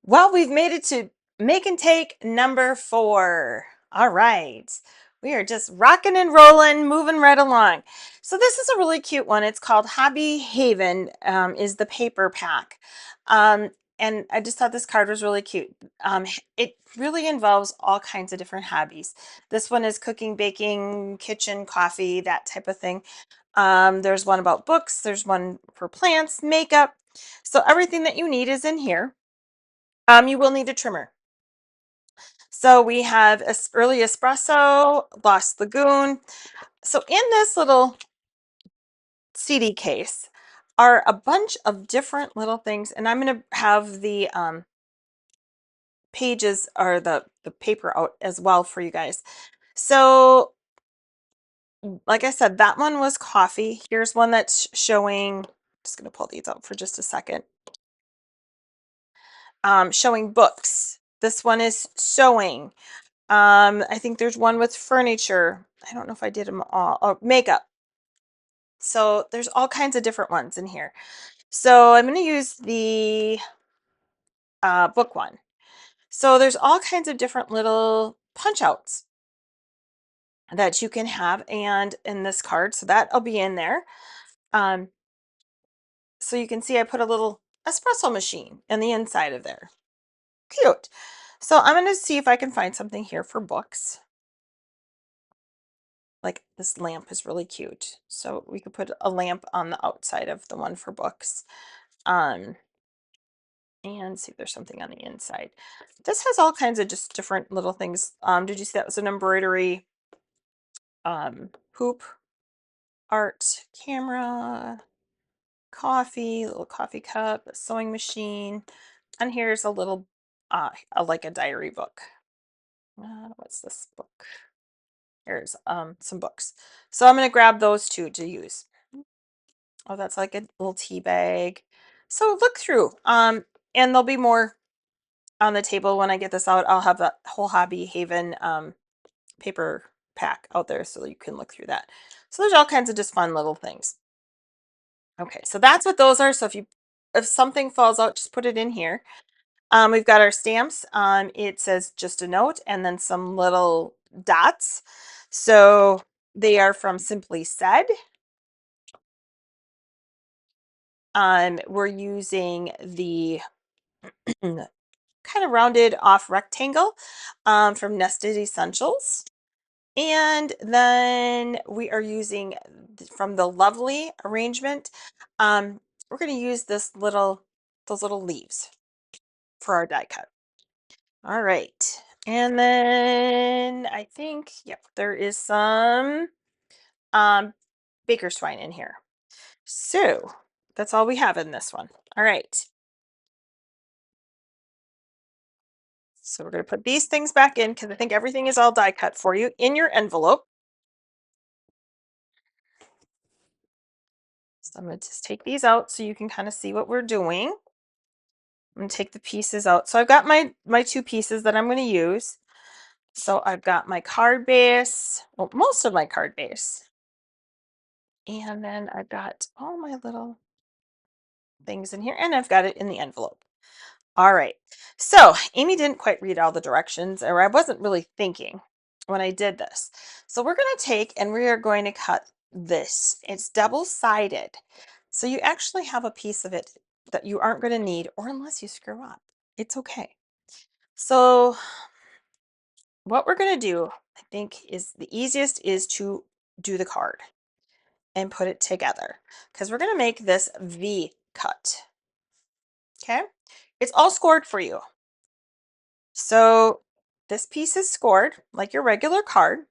Well, we've made it to make and take number 4. All right. We are just rocking and rolling, moving right along. So this is a really cute one. It's called Hobby Haven, is the paper pack. Um, and I just thought this card was really cute. It really involves all kinds of different hobbies. This one is cooking, baking, kitchen, coffee, that type of thing. There's one about books. There's one for plants, makeup. So everything that you need is in here. You will need a trimmer. So we have early espresso, Lost Lagoon. So in this little CD case are a bunch of different little things, and I'm going to have the pages or the paper out as well for you guys. So like I said, that one was coffee. Here's one that's showing, just going to pull these out for just a second. Showing books. This one is sewing. I think there's one with furniture. I don't know if I did them all. Oh, makeup. So there's all kinds of different ones in here. So I'm going to use the book one. So there's all kinds of different little punch outs that you can have and in this card. So that'll be in there. Um, so you can see I put a little espresso machine in the inside of there. Cute. So I'm going to see if I can find something here for books. Like this lamp is really cute. So we could put a lamp on the outside of the one for books. Um, and see if there's something on the inside. This has all kinds of just different little things. Did you see that was an embroidery hoop, art, camera, coffee, little coffee cup, a sewing machine. And here's a little, like a diary book. What's this book? Here's some books. So I'm going to grab those two to use. Oh, that's like a little tea bag. So look through. And there'll be more on the table when I get this out. I'll have the whole Hobby Haven paper pack out there so you can look through that. So there's all kinds of just fun little things. Okay, so that's what those are. So if something falls out, just put it in here. We've got our stamps. It says just a note and then some little dots. So they are from Simply Said. We're using the kind of rounded off rectangle from Nested Essentials. And then we are using from the Lovely arrangement. We're going to use those little leaves for our die cut. All right. And then I think, yep, there is some um, baker's twine in here. So that's all we have in this one. All right. So we're going to put these things back in because I think everything is all die cut for you in your envelope. So I'm going to just take these out so you can kind of see what we're doing. I'm going to take the pieces out. So I've got my two pieces that I'm going to use. So I've got my card base, well, most of my card base. And then I've got all my little things in here, and I've got it in the envelope. All right. So Amy didn't quite read all the directions, or I wasn't really thinking when I did this. So we're going to take and we are going to cut this. It's double-sided. So you actually have a piece of it that you aren't going to need, or unless you screw up, it's okay. So what we're going to do, I think, is the easiest is to do the card and put it together because we're going to make this V cut. Okay. It's all scored for you. So this piece is scored like your regular card.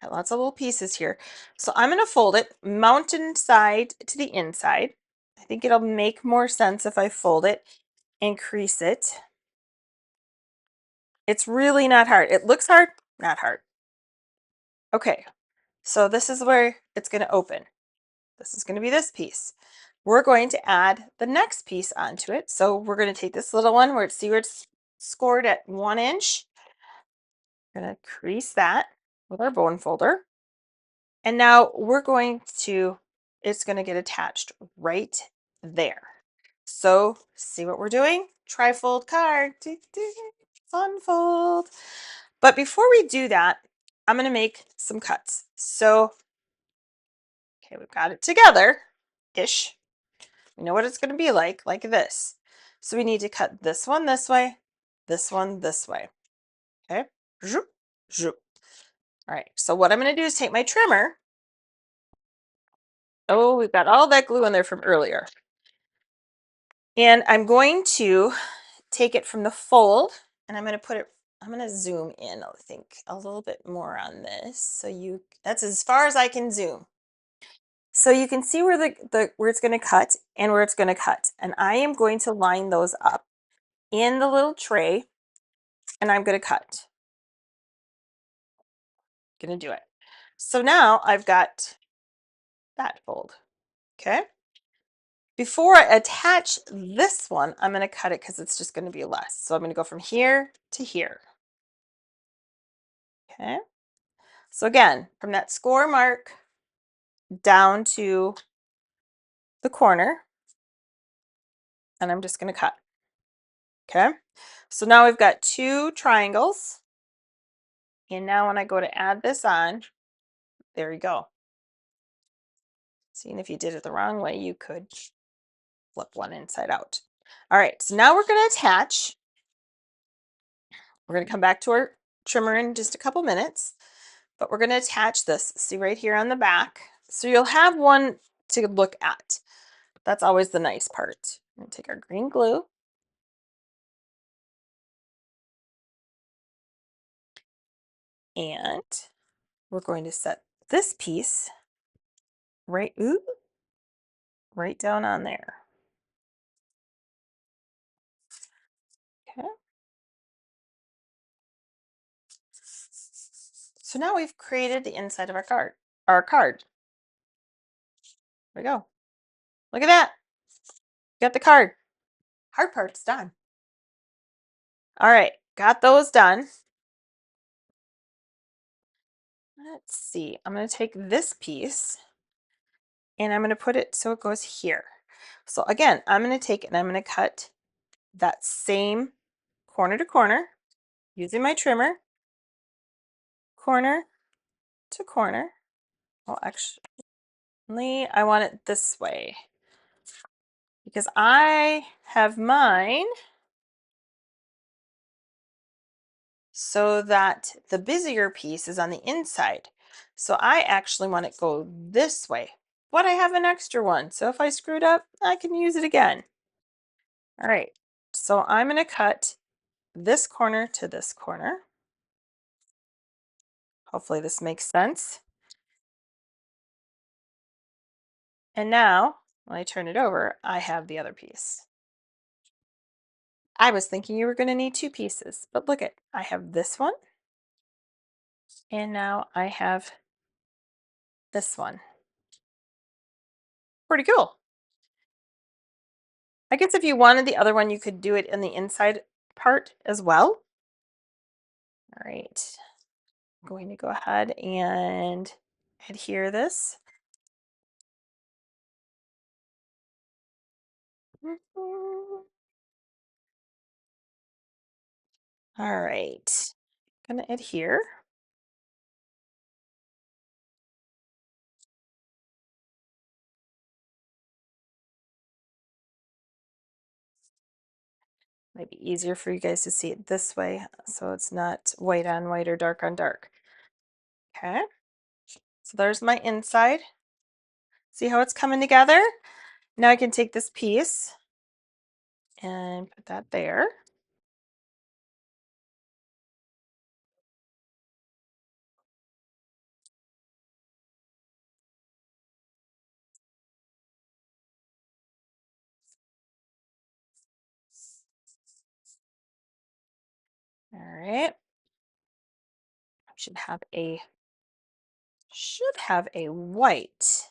Got lots of little pieces here. So I'm going to fold it mountain side to the inside. I think it'll make more sense if I fold it and crease it. It's really not hard. It looks hard, not hard. Okay, so this is where it's going to open. This is going to be this piece. We're going to add the next piece onto it. So we're going to take this little one where it's scored at 1 inch. We're going to crease that with our bone folder. And now we're going to, it's going to get attached right there. So see what we're doing? Trifold card. Fun fold. But before we do that, I'm going to make some cuts. So, okay, we've got it together-ish. We know what it's going to be like this. So we need to cut this one this way, this one this way. Okay? Zoop, zoop. All right, so what I'm going to do is take my trimmer. Oh, we've got all that glue in there from earlier. And I'm going to take it from the fold and I'm going to put it, I'm going to zoom in, I think, a little bit more on this. So that's as far as I can zoom. So you can see where where it's going to cut and where it's going to cut. And I am going to line those up in the little tray and I'm going to cut. Going to do it. So now I've got that fold. Okay. Before I attach this one, I'm going to cut it because it's just going to be less. So I'm going to go from here to here. Okay. So again, from that score mark down to the corner, and I'm just going to cut. Okay. So now we've got 2 triangles. And now when I go to add this on, there you go. Seeing if you did it the wrong way, you could flip one inside out. All right, so now we're going to attach. We're going to come back to our trimmer in just a couple minutes, but we're going to attach this. See right here on the back. So you'll have one to look at. That's always the nice part. I'm going to take our green glue. And we're going to set this piece right down on there. Okay. So now we've created the inside of our card. There we go. Look at that. Got the card. Hard part's done. All right, got those done. Let's see. I'm going to take this piece and I'm going to put it so it goes here. So again, I'm going to take it and I'm going to cut that same corner to corner using my trimmer, corner to corner. Well, actually, I want it this way because I have mine so that the busier piece is on the inside. So I actually want it go this way, but I have an extra one. So if I screwed up, I can use it again. All right, so I'm going to cut this corner to this corner. Hopefully this makes sense. And now when I turn it over, I have the other piece. I was thinking you were going to need 2 pieces, but look at, I have this one. And now I have this one. Pretty cool. I guess if you wanted the other one, you could do it in the inside part as well. All right, I'm going to go ahead and adhere this. All right, I'm going to adhere. Might be easier for you guys to see it this way, so it's not white on white or dark on dark. Okay, so there's my inside. See how it's coming together? Now I can take this piece and put that there. All right. Should have a white.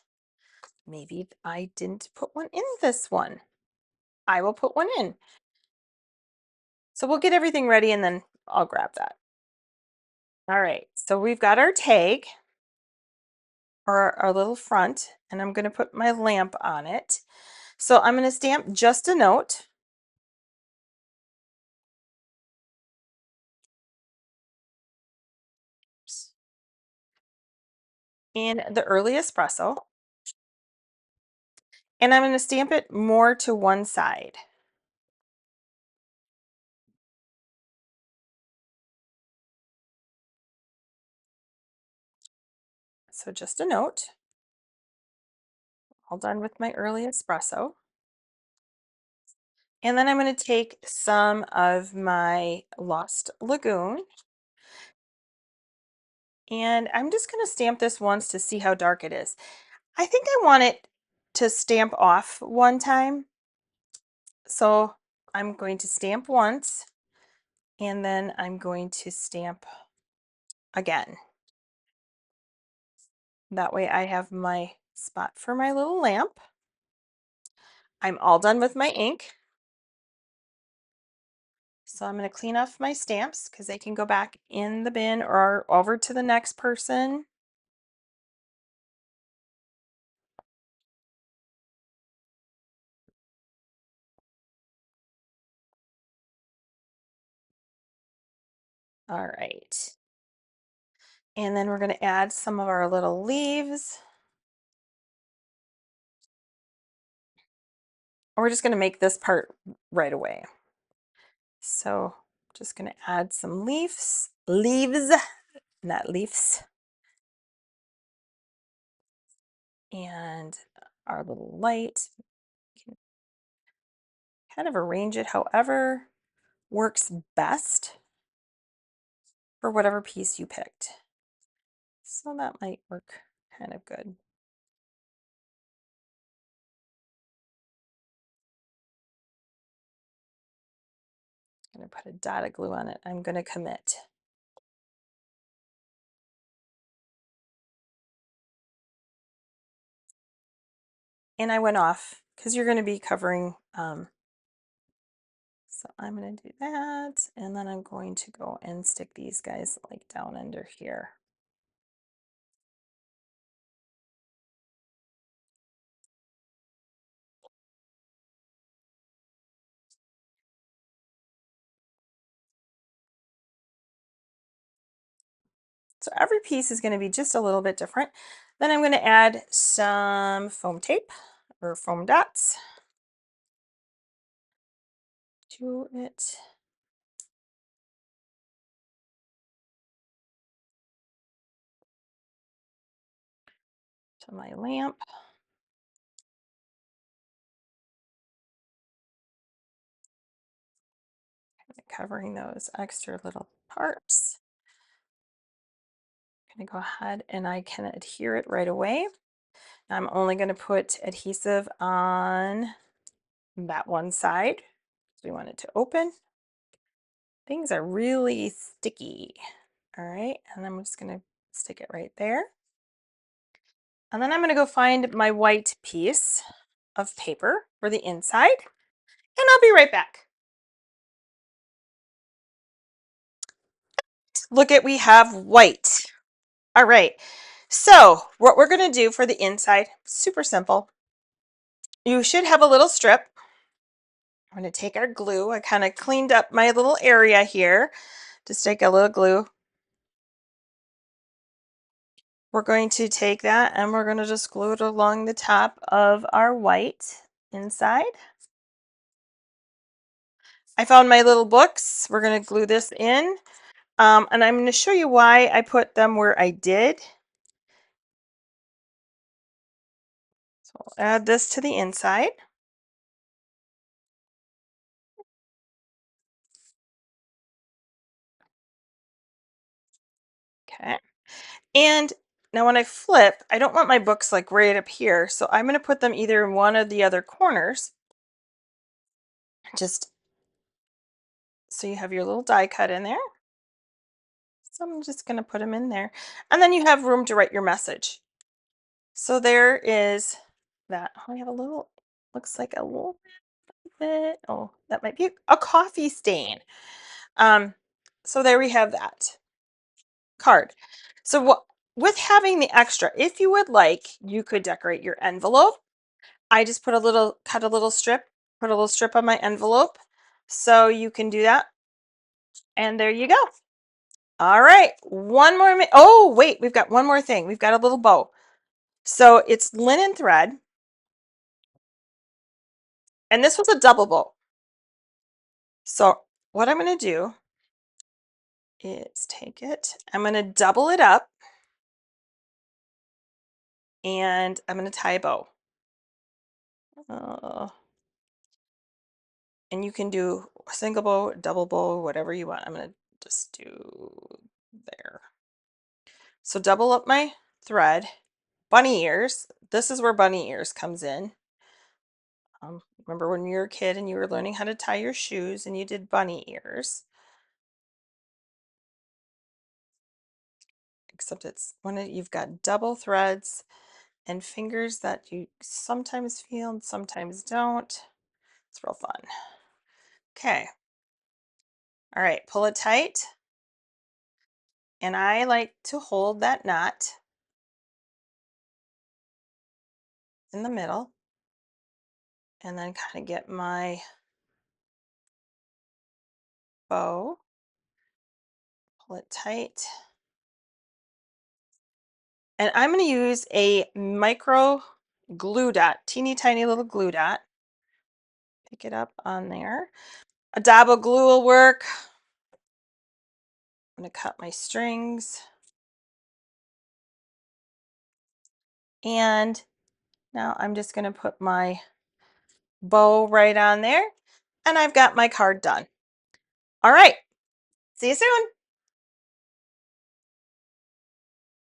Maybe I didn't put one in this one. I will put one in. So we'll get everything ready and then I'll grab that. All right, so we've got our tag or our little front, and I'm going to put my lamp on it. So I'm going to stamp just a note. In the early espresso. And I'm going to stamp it more to one side. So just a note. All done with my early espresso. And then I'm going to take some of my Lost Lagoon. And I'm just going to stamp this once to see how dark it is. I think I want it to stamp off one time. So I'm going to stamp once and then I'm going to stamp again. That way I have my spot for my little lamp. I'm all done with my ink. So I'm going to clean off my stamps because they can go back in the bin or over to the next person. All right. And then we're going to add some of our little leaves. We're just going to make this part right away. So just going to add some leaves, not leaves. And our little light. You can kind of arrange it however works best for whatever piece you picked. So that might work kind of good. I'm going to put a dot of glue on it. I'm going to commit. And I went off because you're going to be covering. So I'm going to do that. And then I'm going to go and stick these guys like down under here. So every piece is going to be just a little bit different. Then I'm going to add some foam tape or foam dots to it. To my lamp. Covering those extra little parts. I'm going to go ahead and I can adhere it right away. I'm only going to put adhesive on that one side. So we want it to open. Things are really sticky. All right, and I'm just going to stick it right there. And then I'm going to go find my white piece of paper for the inside, and I'll be right back. Look at, we have white. All right, so what we're going to do for the inside, super simple. You should have a little strip. I'm going to take our glue. I kind of cleaned up my little area here. Just take a little glue. We're going to take that and we're going to just glue it along the top of our white inside. I found my little books. We're going to glue this in. And I'm going to show you why I put them where I did. So I'll add this to the inside. Okay. And now when I flip, I don't want my books like right up here. So I'm going to put them either in one of the other corners. Just so you have your little die cut in there. So I'm just going to put them in there. And then you have room to write your message. So there is that. Oh, I have a little, looks like a little bit. Oh, that might be a coffee stain. So there we have that card. So what, with having the extra, if you would like, you could decorate your envelope. I just cut a little strip, put a little strip on my envelope. So you can do that. And there you go. All right, one more minute. Oh, wait, we've got one more thing. We've got a little bow. So it's linen thread. And this was a double bow. So what I'm going to do is take it, I'm going to double it up, and I'm going to tie a bow. And you can do a single bow, double bow, whatever you want. I'm going to just do there. So double up my thread. Bunny ears. This is where bunny ears comes in. Remember when you were a kid and you were learning how to tie your shoes and you did bunny ears? Except it's when you've got double threads and fingers that you sometimes feel and sometimes don't. It's real fun. Okay. All right, pull it tight. And I like to hold that knot in the middle and then kind of get my bow, pull it tight. And I'm going to use a micro glue dot, teeny tiny little glue dot. Pick it up on there. A dab of glue will work. I'm going to cut my strings. And now I'm just going to put my bow right on there. And I've got my card done. All right. See you soon.